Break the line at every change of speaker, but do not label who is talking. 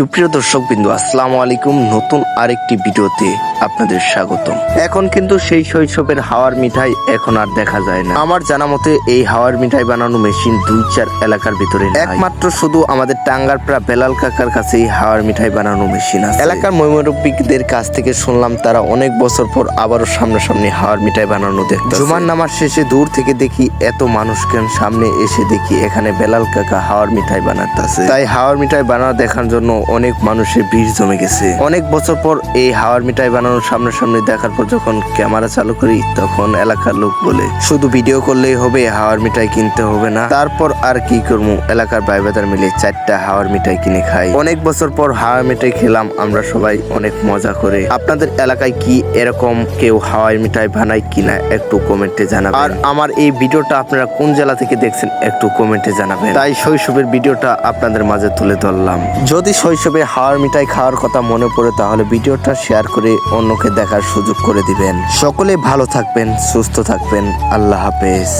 সুপ্রিয় দর্শক বিন্দু, আসসালামু আলাইকুম। নতুন আরেকটি ভিডিওতে আপনাদের স্বাগতম। এখন কিন্তু সেই শৈশবের হাওয়ার মিঠাই এখন আর দেখা যায় না। আমার জানা মতে এই হাওয়ার মিঠাই বানানো মেশিন 2-4 এলাকার ভিতরে নাই। একমাত্র শুধু আমাদের টাঙ্গারপাড়া বেলাল কাকার কাছেই হাওয়ার মিঠাই বানানো মেশিন আছে। এলাকার মুরব্বিদের কাছ থেকে শুনলাম তারা অনেক বছর পর আবারও সামনাসামনি হাওয়ার মিঠাই বানানো দেখতে। জুমার নামাজ শেষে দূর থেকে দেখি এত মানুষ কেন, সামনে এসে দেখি এখানে বেলাল কাকা হাওয়ার মিঠাই বানাতেছে। তাই হাওয়ার মিঠাই বানানো দেখার জন্য অনেক মানুষের ভিড় জমে গেছে। অনেক বছর পর এই হাওয়ার মিঠাই বানানোর সামনাসামনি দেখার পর যখন ক্যামেরা চালু করি তখন এলাকার লোক বলে শুধু ভিডিও করলেই হবে, হাওয়ার মিঠাই কিনতে হবে না। তারপর আর কি করবো, এলাকার ভাই বাজার মিলে 4টা হাওয়ার মিঠাই কিনে খাই। অনেক বছর পর হাওয়ার মিঠাই খেলাম আমরা সবাই অনেক মজা করে। আপনাদের এলাকায় কি এরকম কেউ হাওয়ার মিঠাই বানায় কিনা একটু কমেন্টে জানাবেন। আর আমার এই ভিডিওটা আপনারা কোন জেলা থেকে দেখছেন একটু কমেন্টে জানাবেন। তাই শৈশবের ভিডিওটা আপনাদের মাঝে তুলে ধরলাম। যদি শৈশবে হাওয়ার মিঠাই খাওয়ার কথা মনে পড়ে তাহলে ভিডিওটা শেয়ার করে অন্যকে দেখার সুযোগ করে দিবেন। সকলে ভালো থাকবেন, সুস্থ থাকবেন। আল্লাহ হাফেজ।